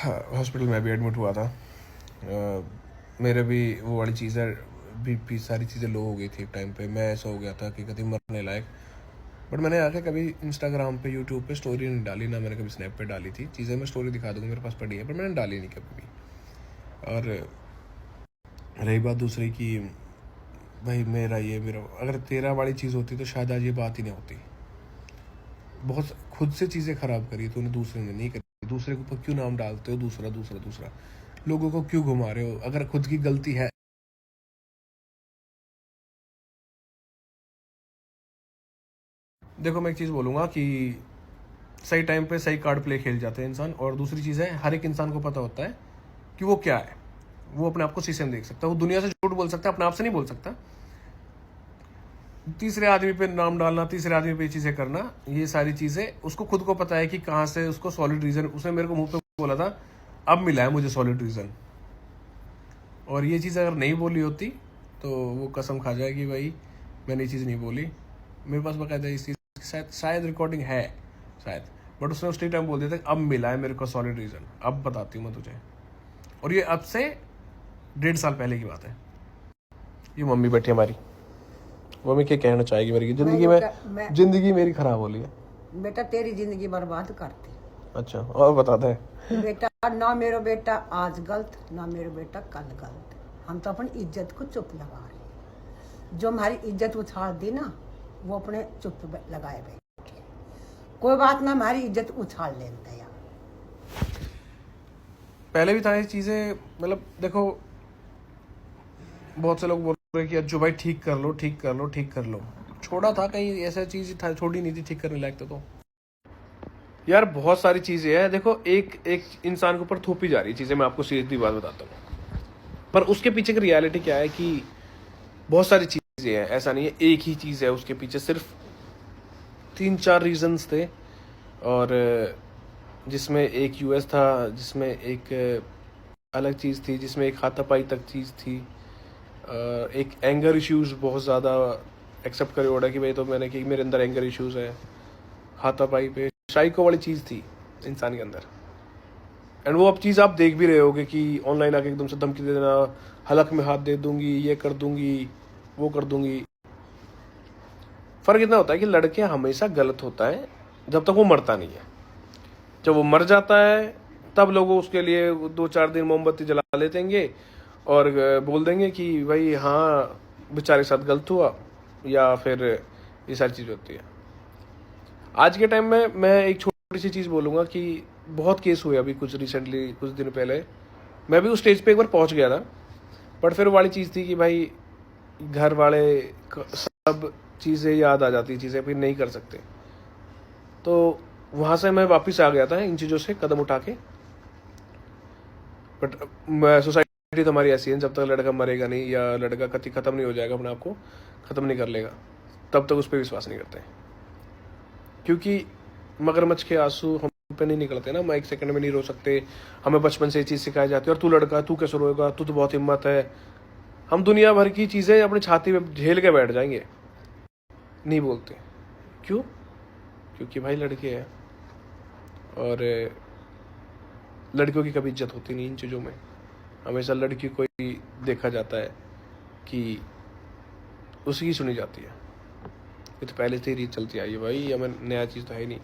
Hospital में भी admit हुआ था। मेरे भी वो वाली चीज़ें, बीपी सारी चीज़ें लो हो गई थी एक टाइम पे। मैं ऐसा हो गया था कि कभी मरने लायक। बट मैंने आके कभी इंस्टाग्राम पे, यूट्यूब पे स्टोरी नहीं डाली, ना मैंने कभी स्नैप पे डाली थी। चीज़ें मैं स्टोरी दिखा दूँगा, मेरे पास पड़ी है, पर मैंने डाली नहीं कभी भी। और रही बात दूसरी की भाई मेरा ये मेरा, अगर तेरा वाली चीज़ होती तो शायद आज ये बात ही नहीं होती। बहुत खुद से चीज़ें ख़राब करी तूने, दूसरे ने नहीं करी। दूसरे के ऊपर क्यों नाम डालते हो, दूसरा दूसरा दूसरा, लोगों को क्यों घुमा रहे हो? अगर खुद की गलती है, देखो मैं एक चीज़ बोलूँगा कि सही टाइम पे सही कार्ड प्ले खेल जाते हैं इंसान। और दूसरी चीज़ है, हर एक इंसान को पता होता है कि वो क्या है। वो अपने आप को शीशे में देख सकता है, वो दुनिया से झूठ बोल सकता है, अपने आप से नहीं बोल सकता। तीसरे आदमी पे नाम डालना, तीसरे आदमी पे चीज़ें करना, ये सारी चीज़ें उसको खुद को पता है कि कहाँ से उसको सॉलिड रीज़न। उसने मेरे को मुंह पे बोला था, अब मिला है मुझे सॉलिड रीज़न। और ये चीज़ अगर नहीं बोली होती तो वो कसम खा जाए कि भाई मैंने ये चीज़ नहीं बोली। मेरे पास बकायदा इस चीज़ की शायद रिकॉर्डिंग है शायद, बट उसने उस टाइम बोल दिया था अब मिला है मेरे को सॉलिड रीज़न, अब बताती हूँ मैं तुझे। और ये अब से 1.5 साल पहले की बात है। ये मम्मी बैठी हमारी, मम्मी क्या कहना चाहेगी मेरी जिंदगी में? जिंदगी मेरी खराब हो रही है बेटा, तेरी जिंदगी बर्बाद करती। अच्छा, और बताते हैं बेटा, ना मेरा बेटा आज गलत, ना मेरा बेटा कल गलत। हम तो अपनी इज्जत को चुप लगा रहे हैं। जो हमारी इज्जत उछाल दी ना, वो अपने चुप लगाए बैठे। कोई बात ना, हमारी इज्जत उछाल लेते यार। पहले भी था ये चीज़ें। मतलब देखो, बहुत से लोग बोल रहे हैं कि अज्जू भाई ठीक कर लो, ठीक कर लो, ठीक कर लो। छोड़ा था कहीं ऐसा चीज़ था, छोड़ी नहीं थी ठीक करने लायक तो यार बहुत सारी चीज़ें हैं। देखो, एक एक इंसान के ऊपर थोपी जा रही है चीज़ें। मैं आपको सीधी बात बताता हूँ, पर उसके पीछे की रियलिटी क्या है कि बहुत सारी चीज़ें हैं। ऐसा नहीं है एक ही चीज़ है उसके पीछे, सिर्फ 3-4 रीजंस थे। और जिसमें एक यूएस था, जिसमें एक अलग चीज़ थी, जिसमें एक हाथापाई तक चीज़ थी, एक एंगर इश्यूज़ बहुत ज़्यादा एक्सेप्ट करे ओड़ा कि भाई तो मैंने कि मेरे अंदर एंगर इश्यूज़ है। हाथापाई पे साइको वाली चीज़ थी इंसान के अंदर। एंड वो अब चीज़ आप देख भी रहे होगे कि ऑनलाइन आके एकदम से धमकी दे देना, हलक में हाथ दे दूंगी, ये कर दूंगी, वो कर दूंगी। फ़र्क इतना होता है कि लड़के हमेशा गलत होता है जब तक वो मरता नहीं है। जब वो मर जाता है तब लोग उसके लिए 2-4 दिन मोमबत्ती जला लेतेंगे और बोल देंगे कि भाई हाँ बेचारे के साथ गलत हुआ, या फिर ये सारी चीज़ होती है। आज के टाइम में मैं एक छोटी सी चीज़ बोलूँगा कि बहुत केस हुए अभी कुछ रिसेंटली, कुछ दिन पहले मैं भी उस स्टेज पे एक बार पहुँच गया था। बट फिर वाली चीज़ थी कि भाई घर वाले सब चीज़ें याद आ जाती, चीज़ें फिर नहीं कर सकते। तो वहाँ से मैं वापस आ गया था इन चीज़ों से कदम उठा के। बट सोसाइटी तो हमारी ऐसी है, जब तक लड़का मरेगा नहीं या लड़का कति ख़त्म नहीं हो जाएगा, अपने आप को ख़त्म नहीं कर लेगा, तब तक उस पर विश्वास नहीं करते। क्योंकि मगरमच्छ के आंसू हम पे नहीं निकलते ना, हम एक सेकंड में नहीं रो सकते। हमें बचपन से ये चीज़ सिखाई जाती है, और तू लड़का तू कैसे रोएगा, तू तो बहुत हिम्मत है। हम दुनिया भर की चीज़ें अपनी छाती में झेल के बैठ जाएंगे, नहीं बोलते। क्यों? क्योंकि भाई लड़के हैं, और लड़कियों की कभी इज्जत होती नहीं इन चीज़ों में। हमेशा लड़की को ही देखा जाता है कि उसी की सुनी जाती है। ये तो पहले से ही रीत चलती आई है भाई, हमें नया चीज़ तो है ही नहीं।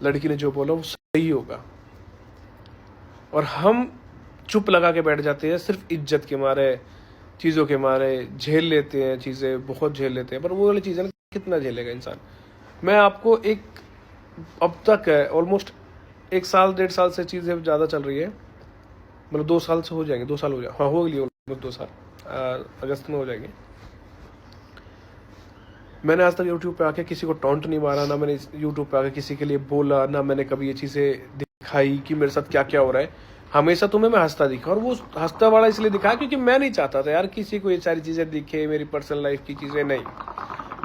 लड़की ने जो बोला वो सही होगा, और हम चुप लगा के बैठ जाते हैं सिर्फ इज्जत के मारे, चीज़ों के मारे झेल लेते हैं चीज़ें, बहुत झेल लेते हैं। पर वो वाली चीज़ें कितना झेलेगा इंसान? मैं आपको एक, अब तक है ऑलमोस्ट 1 साल 1.5 साल से चीज़ें ज़्यादा चल रही है, मतलब 2 साल से हो जाएंगे, 2 साल हो जाए, हाँ हो गई ऑलमोस्ट 2 साल, अगस्त में हो जाएंगे। मैंने आज तक यूट्यूब पे आके किसी को टॉन्ट नहीं मारा, ना मैंने यूट्यूब पे आके किसी के लिए बोला, ना मैंने कभी ये चीज़ें दिखाई कि मेरे साथ क्या क्या हो रहा है। हमेशा तुम्हें मैं हंसता दिखा, और वो हंसता वाला इसलिए दिखा क्योंकि मैं नहीं चाहता था यार किसी को ये सारी चीज़ें दिखे, मेरी पर्सनल लाइफ की चीज़ें नहीं।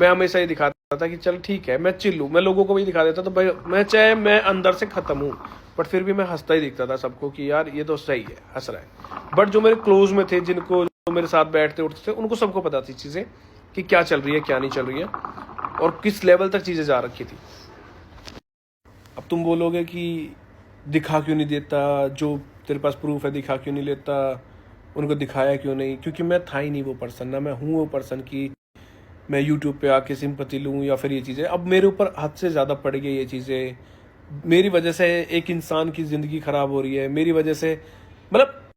मैं हमेशा ये दिखाता था कि चल ठीक है मैं चिल हूँ, मैं लोगों को भी दिखा देता तो भाई मैं चाहे मैं अंदर से ख़त्म हूँ, बट फिर भी मैं हंसता ही दिखता था सबको कि यार ये तो सही है, हंस रहा है। बट जो मेरे क्लोज में थे, जिनको जो मेरे साथ बैठते उठते थे, उनको सबको पता थी चीज़ें कि क्या चल रही है क्या नहीं चल रही है, और किस लेवल तक चीज़ें जा रखी थी। अब तुम बोलोगे कि दिखा क्यों नहीं देता, जो तेरे पास प्रूफ है दिखा क्यों नहीं लेता, उनको दिखाया क्यों नहीं? क्योंकि मैं था ही नहीं वो पर्सन, ना मैं हूँ वो पर्सन कि मैं यूट्यूब पे आके सिंपैथी लूँ या फिर ये चीज़ें। अब मेरे ऊपर हद से ज़्यादा पड़ गई ये चीज़ें, मेरी वजह से एक इंसान की ज़िंदगी ख़राब हो रही है, मेरी वजह से। मतलब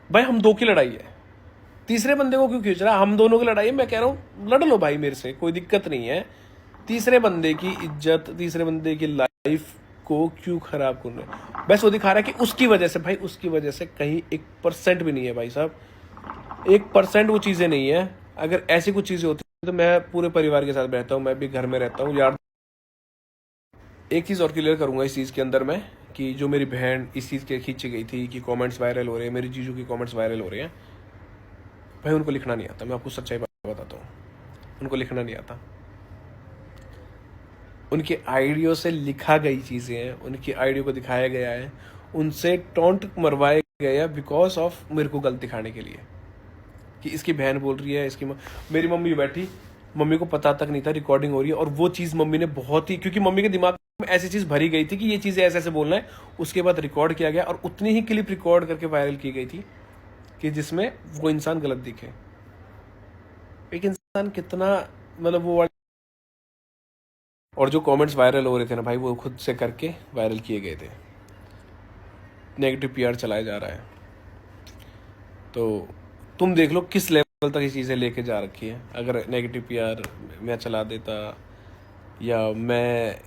भाई हम दो की लड़ाई है, तीसरे बंदे को क्यों खींच रहा है? हम दोनों की लड़ाई है, मैं कह रहा हूँ लड़ लो भाई मेरे से, कोई दिक्कत नहीं है। तीसरे बंदे की इज्जत, तीसरे बंदे की लाइफ को क्यों खराब कर रहे हैं? बस वो दिखा रहा है कि उसकी वजह से, भाई उसकी वजह से कहीं 1% भी नहीं है भाई साहब, 1% वो चीज़ें नहीं है। अगर ऐसी कुछ चीज़ें होती तो मैं पूरे परिवार के साथ रहता हूँ, मैं भी घर में रहता हूँ यार। एक चीज़ और क्लियर करूंगा इस चीज़ के अंदर मैं, कि जो मेरी बहन इस चीज़ के खींची गई थी कि कमेंट्स वायरल हो रहे हैं, मेरी जीजू की कमेंट्स वायरल हो रहे हैं, भाई उनको लिखना नहीं आता। मैं आपको सच्चाई बात बताता हूँ, उनको लिखना नहीं आता। उनके आइडियो से लिखा गई चीज़ें हैं, उनकी आइडियो को दिखाया गया है, उनसे टॉन्ट मरवाए गए हैं बिकॉज ऑफ मेरे को गलत दिखाने के लिए, कि इसकी बहन बोल रही है, इसकी मेरी मम्मी बैठी, मम्मी को पता तक नहीं था रिकॉर्डिंग हो रही है, और वो चीज़ मम्मी ने बहुत ही, क्योंकि मम्मी के दिमाग में ऐसी चीज़ भरी गई थी कि ये चीज़ें ऐसे ऐसे बोलना है, उसके बाद रिकॉर्ड किया गया और उतनी ही क्लिप रिकॉर्ड करके वायरल की गई थी कि जिसमें वो इंसान गलत दिखे। एक इंसान कितना, मतलब वो वाले, और जो कमेंट्स वायरल हो रहे थे ना भाई, वो खुद से करके वायरल किए गए थे। नेगेटिव पीआर चलाया जा रहा है, तो तुम देख लो किस लेवल तक ये चीज़ें लेके जा रखी है। अगर नेगेटिव पीआर मैं चला देता या मैं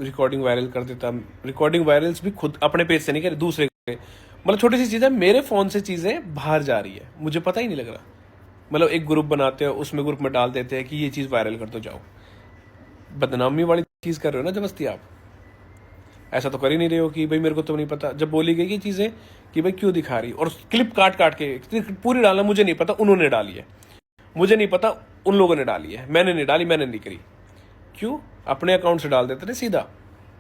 रिकॉर्डिंग वायरल कर देता, रिकॉर्डिंग वायरल्स भी खुद अपने पेज से नहीं कर, दूसरे के, मतलब छोटी सी चीज़ें मेरे फ़ोन से चीज़ें बाहर जा रही है, मुझे पता ही नहीं लग रहा। मतलब एक ग्रुप बनाते हो, उसमें ग्रुप में डाल देते हैं कि ये चीज़ वायरल कर दो, जाओ। बदनामी वाली चीज़ कर रहे हो ना जबरदस्ती आप, ऐसा तो कर ही नहीं रहे हो कि भाई मेरे को तो नहीं पता। जब बोली गई कि चीज़ें कि भाई क्यों दिखा रही, और क्लिप काट काट के पूरी डालना, मुझे नहीं पता उन्होंने डाली है, मुझे नहीं पता उन लोगों ने डाली है, मैंने नहीं डाली, मैंने नहीं करी। क्यों? अपने अकाउंट से डाल देते थे सीधा,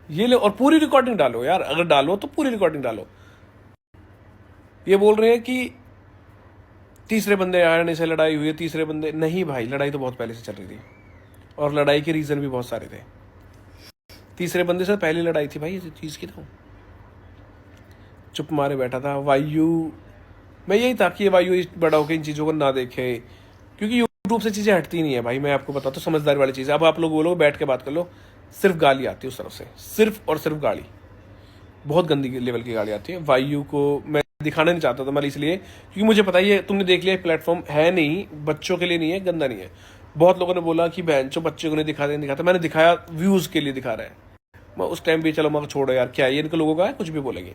ये ले, और पूरी रिकॉर्डिंग डालो यार, अगर डालो तो पूरी रिकॉर्डिंग डालो। ये बोल रहे हैं कि तीसरे बंदे आने से लड़ाई हुई है, तीसरे बंदे नहीं भाई, लड़ाई तो बहुत पहले से चल रही थी, और लड़ाई के रीजन भी बहुत सारे थे। तीसरे बंदे से पहले लड़ाई थी भाई इस चीज़ की, तो चुप मारे बैठा था। वायु, मैं यही था कि ये वायु बड़ा होकर इन चीज़ों को ना देखे, क्योंकि यूट्यूब से चीज़ें हटती नहीं है भाई। मैं आपको बताता हूँ समझदारी वाली चीज़ है। अब आप लोग बोलो, बैठ के बात कर लो, सिर्फ गाली आती है उस तरफ से, सिर्फ और सिर्फ गाली, बहुत गंदी लेवल की गाली आती है। वायु को मैं दिखाना नहीं चाहता था मैं, इसलिए क्योंकि मुझे पता है ये तुमने देख लिया, प्लेटफॉर्म है नहीं, बच्चों के लिए नहीं है, गंदा नहीं है। बहुत लोगों ने बोला कि बहन चो बच्चे को नहीं दिखाता, मैंने दिखाया, व्यूज़ के लिए दिखा रहा है। मैं उस टाइम भी चलो, मैं छोड़ो यार, क्या ये इनके लोगों का है, कुछ भी बोलेंगे।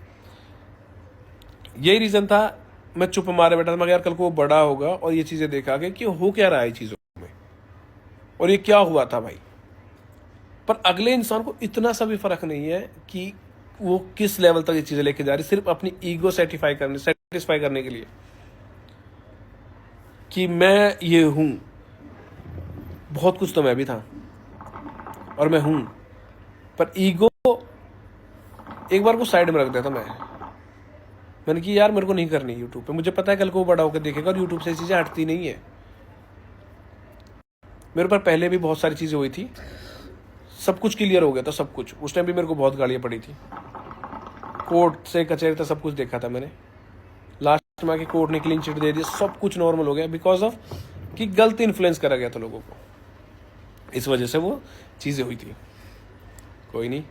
यही रीज़न था, मैं चुप मारे बैठा था। मैं यार कल को वो बड़ा होगा और ये चीज़ें देखा गया कि हो क्या रहा है चीज़ों में, और ये क्या हुआ था भाई। पर अगले इंसान को इतना सा भी फर्क नहीं है कि वो किस लेवल तक ये चीज़ें लेके जा रही, सिर्फ अपनी ईगो सेटिस्फाई करने के लिए कि मैं ये हूँ। बहुत कुछ तो मैं भी था और मैं हूँ, पर ईगो एक बार को साइड में रख दिया था मैंने कि यार मेरे को नहीं करनी यूट्यूब पे। मुझे पता है कल को वो बड़ा होकर देखेगा और यूट्यूब से चीज़ें हटती नहीं है। मेरे पर पहले भी बहुत सारी चीज़ें हुई थी, सब कुछ क्लियर हो गया था, सब कुछ। उस टाइम भी मेरे को बहुत गालियाँ पड़ी थी, कोर्ट से कचहरी तक सब कुछ देखा था मैंने। लास्ट में आके कोर्ट ने क्लीन चिट दे दी, सब कुछ नॉर्मल हो गया बिकॉज ऑफ कि गलत इन्फ्लुएंस करा गया था लोगों को, इस वजह से वो चीज़ें हुई थी। कोई नहीं,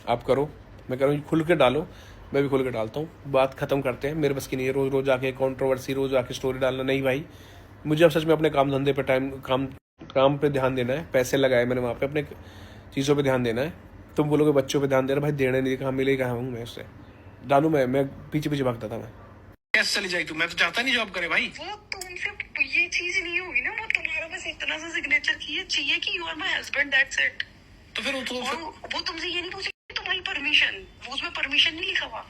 आप करो, मैं कह रहा हूँ खुल के डालो, मैं भी खुल के डालता हूँ। बात खत्म करते हैं, मेरे बस की नहीं है रोज रोज आके कंट्रोवर्सी, रोज आके स्टोरी डालना। नहीं भाई, मुझे अब सच में अपने काम धंधे पे काम पे ध्यान देना है। पैसे लगाए मैंने वहाँ पे, अपने चीज़ों पे ध्यान देना है। तुम बोलोगे बच्चों पे ध्यान देना, भाई देने नहीं, कहाँ मिले, कहाँ हूँ मैं उससे डालू। मैं पीछे पीछे भागता था। मैं कैसे चली जाए तू, मैं तो चाहता नहीं जॉब करे भाई। वो तुमसे ये चीज नहीं होगी ना, वो तुम्हारा बस इतना सा सिग्नेचर चाहिए कि you are my husband, that's it. तो फिर वो तुमसे ये नहीं पूछे तुम्हारी परमिशन, वो उसमें परमिशन नहीं लिखा हुआ।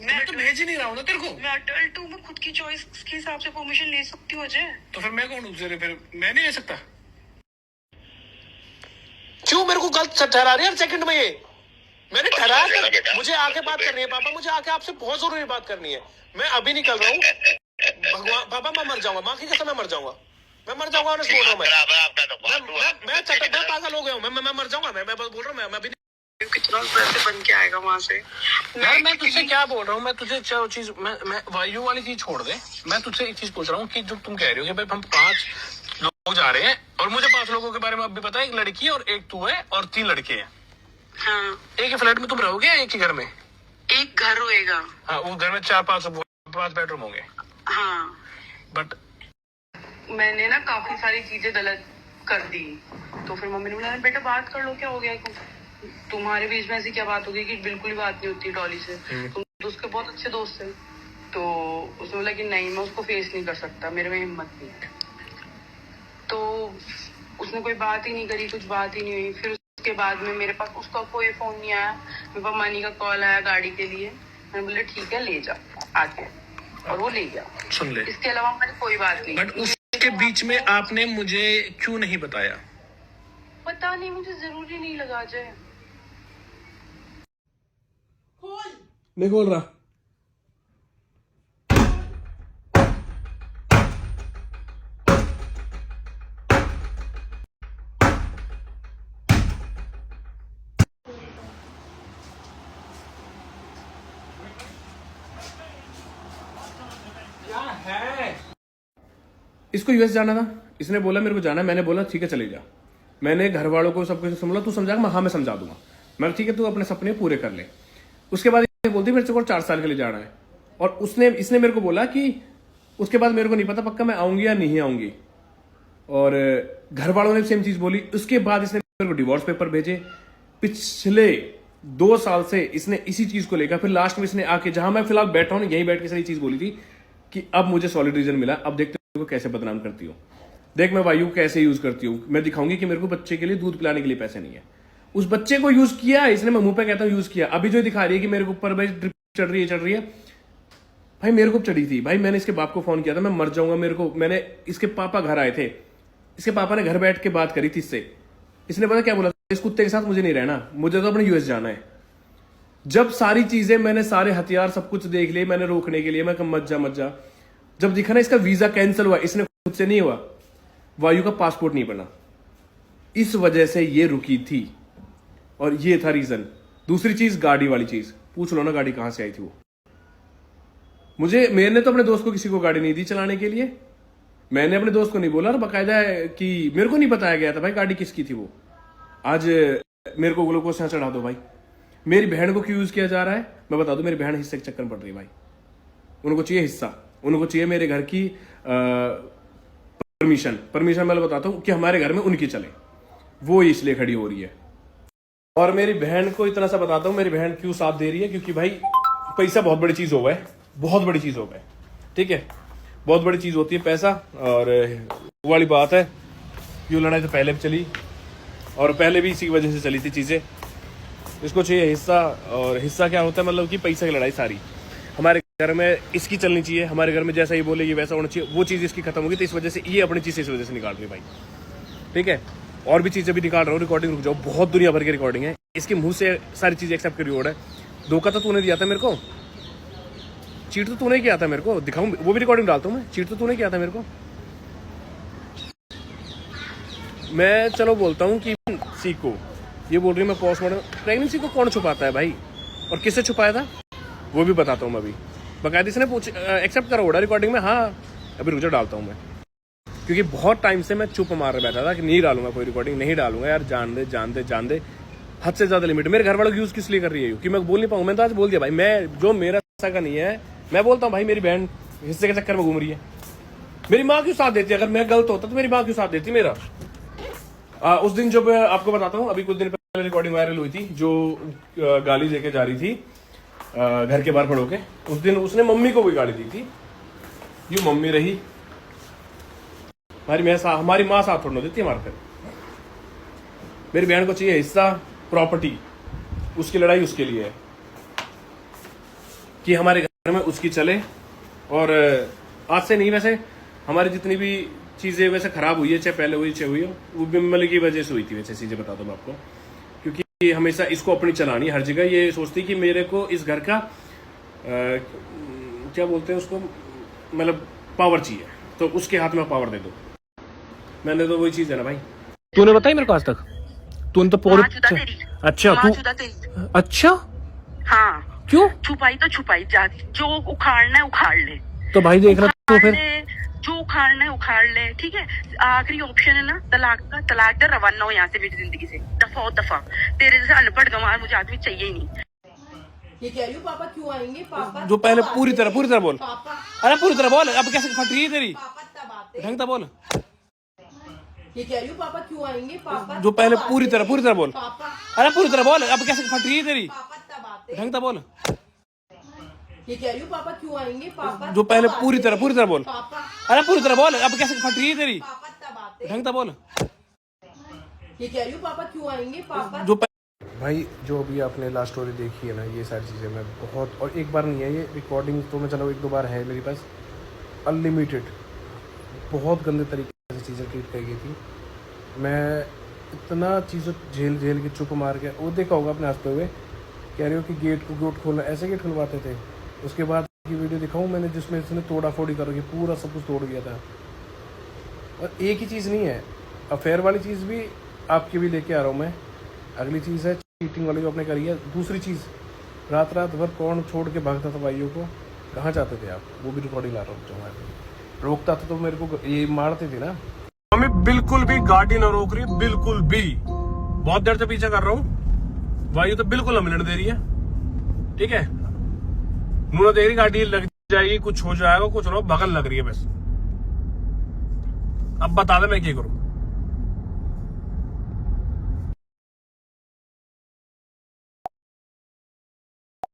मैं तो भेज ही नहीं रहा हूँ ना तेरे को। मैं अडल्ट हूँ, मैं खुद की चॉइस के हिसाब से परमिशन ले सकती हूँ अजय। तो फिर मैं कौन हूँ, फिर मैं नहीं ले सकता? क्यों मेरे को गलत ठहरा रही है हर सेकंड में? ये मैंने ठहराया, मुझे आके बात करनी है पापा, मुझे आके आपसे बहुत जरूरी बात करनी है। मैं अभी निकल रहा हूँ। भगवान पापा, मैं मर जाऊंगा, माँ की कसम मैं मर जाऊंगा, मैं मर जाऊंगा। मैं चटक पागल हो गया हूँ, मैं मर जाऊंगा। मैं बोल रहा हूँ, मैं अभी कितना वैसे बन के आएगा वहां से। यार मैं तुझसे क्या बोल रहा हूँ, मैं तुझे चीज मैं वायु वाली चीज छोड़ दे। मैं तुझसे एक चीज पूछ रहा हूँ कि जो तुम कह रहे हो कि भाई हम 5 लोग जा रहे हैं और मुझे 5 लोगों के बारे में अब भी पता है, एक लड़की है और एक तू है और 3 लड़के हैं। हाँ, एक ही फ्लैट में तुम रहोगे या एक ही घर में? एक घर होएगा। हाँ, वो घर में 4-5 बेडरूम होंगे। हाँ, बट मैंने ना काफी सारी चीजें गलत कर दी, तो फिर मम्मी ने बोला बेटा बात कर लो, क्या हो गया, तुम्हारे बीच में ऐसी क्या बात हो गई कि बिल्कुल ही बात नहीं होती डॉली से, तुम तो उसके बहुत अच्छे दोस्त थे। तो उसने बोला कि नहीं मैं उसको फेस नहीं कर सकता, मेरे में हिम्मत नहीं है। तो उसने कोई बात ही नहीं करी, कुछ बात ही नहीं हुई। फिर उसके बाद में मेरे पास उसका कोई फोन नहीं आया, मेरे पास मनी का कॉल आया गाड़ी के लिए। मैंने बोला ठीक है ले जा आके, और वो ले गया। सुन ले, इसके अलावा हमारी कोई बात नहीं। बट उसके बीच में आपने मुझे क्यों नहीं बताया? पता नहीं, मुझे जरूरी नहीं लगा जाए। नहीं खोल रहा। क्या है? इसको यूएस जाना था, इसने बोला मेरे को जाना है, मैंने बोला ठीक है चले जा। मैंने घर वालों को सब कुछ समझा, तू समझाएगा? हाँ मैं समझा दूंगा। मैं ठीक है तू अपने सपने पूरे कर ले। उसके बाद ये बोलती मेरे को 4 साल के लिए जाना है, और इसने मेरे को बोला कि उसके बाद मेरे को नहीं पता पक्का मैं आऊंगी या नहीं आऊंगी। और घर वालों ने सेम चीज बोली। उसके बाद इसने मेरे को डिवोर्स पेपर भेजे। पिछले 2 साल से इसने इसी चीज को लेकर, फिर लास्ट में इसने आके जहां मैं फिलहाल बैठा हूं यहीं बैठ के सारी चीज बोली थी कि अब मुझे सॉलिड रीजन मिला, अब देखते हो कैसे बदनाम करती हूँ, देख मैं वायु कैसे यूज करती हूँ, मैं दिखाऊंगी कि मेरे को बच्चे के लिए दूध पिलाने के लिए पैसे नहीं है। उस बच्चे को यूज किया इसने, मैं मुंह पे कहता हूँ यूज किया। अभी जो दिखा रही है कि मेरे ऊपर भाई ड्रिप चढ़ रही है, भाई मेरे को चढ़ी थी भाई। मैंने इसके बाप को फोन किया था, मैं मर जाऊंगा मेरे को। मैंने इसके पापा घर आए थे, इसके पापा ने घर बैठ के बात करी थी इससे। इसने पता क्या बोला, इस कुत्ते के साथ मुझे नहीं रहना, मुझे तो अपने यूएस जाना है। जब सारी चीजें मैंने, सारे हथियार सब कुछ देख लिए मैंने रोकने के लिए, मैं मत जा। जब दिखा ना इसका वीजा कैंसिल हुआ, इसने खुद से नहीं हुआ, वायु का पासपोर्ट नहीं बना, इस वजह से ये रुकी थी और ये था रीजन। दूसरी चीज गाड़ी वाली चीज, पूछ लो ना गाड़ी कहां से आई थी वो। मैंने तो अपने दोस्त को किसी को गाड़ी नहीं दी चलाने के लिए। मैंने अपने दोस्त को नहीं बोला, बकायदा है कि मेरे को नहीं बताया गया था भाई गाड़ी किसकी थी वो। आज मेरे को ग्लूकोज यहाँ चढ़ा दो भाई। मेरी बहन को क्यों यूज किया जा रहा है मैं बता दूं, मेरी बहन हिस्से के चक्कर में पड़ रही है भाई। उनको चाहिए हिस्सा, उनको चाहिए मेरे घर की परमिशन मैं बताता हूं कि हमारे घर में उनकी चले, वो इसलिए खड़ी हो रही है। और मेरी बहन को इतना सा बताता हूं, मेरी बहन क्यों साथ दे रही है, क्योंकि भाई पैसा बहुत बड़ी चीज हो गया है, बहुत बड़ी चीज हो गया है, ठीक है, बहुत बड़ी चीज होती है पैसा। और वो वाली बात है, ये लड़ाई तो पहले भी चली और पहले भी इसी की वजह से चली थी चीजें। इसको चाहिए हिस्सा, और हिस्सा क्या होता है मतलब कि पैसा की लड़ाई सारी हमारे घर में इसकी चलनी चाहिए। हमारे घर में जैसा ये बोले ये वैसा होना चाहिए, वो चीज़ इसकी खत्म होगी, तो इस वजह से ये अपनी चीज़ इस वजह से निकाल रही है भाई, ठीक है। और भी चीज़ें भी निकाल रहा हूँ, रिकॉर्डिंग रुक जाओ, बहुत दुनिया भर की रिकॉर्डिंग है, इसके मुंह से सारी चीज़ें एक्सेप्ट करी हो रहा है। धोखा तो तूने दिया था मेरे को, चीट तो तूने किया था मेरे को, दिखाऊं वो भी रिकॉर्डिंग डालता हूँ मैं, चीट तो तूने किया था मेरे को। मैं चलो बोलता हूँ कि सीखो, ये बोल रही है मैं पोस्टमार्टम। प्रेगनेंसी को कौन छुपाता है भाई, और किससे छुपाया था वो भी बताता हूँ मैं अभी। बकायदा इसने एक्सेप्ट करा होगा रिकॉर्डिंग में, हाँ अभी रुक जाओ डालता हूँ मैं, क्योंकि बहुत टाइम से मैं चुप मार बैठा था कि नहीं डालूंगा कोई रिकॉर्डिंग, नहीं डालूंगा यार, जान दे हद से ज्यादा लिमिट। मेरे घर वालों की यूज किस लिए कर रही है कि मैं बोल नहीं पाऊँ। मैं तो आज बोल दिया भाई, मैं जो मेरा हिस्सा का नहीं है मैं बोलता हूँ भाई, मेरी बहन हिस्से के चक्कर में घूम रही है, मेरी माँ क्यों साथ देती है। अगर मैं गलत होता तो मेरी माँ क्यों साथ देती मेरा। उस दिन जब आपको बताता हूँ, अभी कुछ दिन पहले रिकॉर्डिंग वायरल हुई थी, जो गाली देके जा रही थी घर के बाहर खड़ो के, उस दिन उसने मम्मी को भी गाली दी थी। यूं मम्मी रही हमारी माँ साथ थोड़ा देती है मारकर। मेरी बहन को चाहिए हिस्सा, प्रॉपर्टी, उसकी लड़ाई उसके लिए है कि हमारे घर में उसकी चले। और आज से नहीं, वैसे हमारी जितनी भी चीजें वैसे खराब हुई है, चाहे पहले हुई चाहे हुई हो, वो बिमल की वजह से हुई थी। वैसे चीजें बताता हूँ आपको, क्योंकि हमेशा इसको अपनी चलानी हर जगह, ये सोचती कि मेरे को इस घर का क्या बोलते हैं उसको, मतलब पावर चाहिए, तो उसके हाथ में पावर दे दो। मैंने तो वही चीज है ना भाई, तूने बताई मेरे को आज तक, तूने तो पूरी अच्छा तू माचुदा तेरी। अच्छा हाँ क्यों? छुपाई तो छुपाई जाती, जो उखाड़ना है उखाड़ ले, तो भाई देख रहा तो फिर जो उखाड़ना है उखाड़ ले, ठीक है। आखिरी ऑप्शन है ना तलाक का, तलाक कर, रवाना हो यहाँ से मेरी जिंदगी से, दफा दफा। तेरे जैसे अनपढ़ गंवार मुझे आदमी चाहिए ही नहीं। ये कह रही हूँ पापा क्यों आएंगे, पापा जो पहले पूरी तरह बोल, पापा अरे पूरी तरह बोल, अब कैसे फट रही है तेरी, पापा तब आते। ढंग से बोल। ये कह रही हूँ पापा क्यों आएंगे, पापा जो पहले पूरी तरह बोल, पापा अरे पूरी तरह बोल, अब कैसे फट रही है तेरी, पापा तब आते। ढंग से बोल। ये कह रही हूँ पापा क्यों आएंगे, पापा जो पहले पूरी तरह बोल, पापा अरे पूरी तरह बोल, अब कैसे फट रही है तेरी, पापा तब आते। ढंग से बोल। ये कह रही हूँ पापा क्यों आएंगे, पापा जो भाई जो अभी आपने लास्ट स्टोरी देखी है ना, ये सारी चीज़ें मैं बहुत, और एक बार नहीं है ये रिकॉर्डिंग तो मैं चलो एक दो बार है मेरे पास, अनलिमिटेड बहुत गंदे तरीके से चीज़ें ट्रीट की गई थी। मैं इतना चीज़ें झेल के चुप मार के, वो देखा होगा अपने हंसते हुए, कह रहे हो कि गेट खोलना, ऐसे गेट खुलवाते थे। उसके बाद की वीडियो दिखाऊँ मैंने जिसमें इसने तोड़ा फोड़ी करके पूरा सब कुछ तोड़ गया था। और एक ही चीज़ नहीं है, अफेयर वाली चीज़ भी आपके भी लेके आ रहा हूँ मैं। अगली चीज़ है चीटिंग वाली जो आपने करी है। दूसरी चीज़, रात भर कौन छोड़ के भागता था भाइयों को, कहाँ जाते थे आप, वो भी रिकॉर्डिंग ला रहा हूँ। जो रोकता था तो मेरे को ये मारते थे ना। मम्मी बिल्कुल भी गाड़ी ना रोक रही, बिल्कुल भी, बहुत देर से पीछा कर रहा हूँ, भाई तो बिल्कुल ना मिलने दे रही है, ठीक है। नूना देख रही गाड़ी लग जाएगी, कुछ हो जाएगा, कुछ ना, बगल लग रही है बस। अब बता दे मैं क्या करूँ।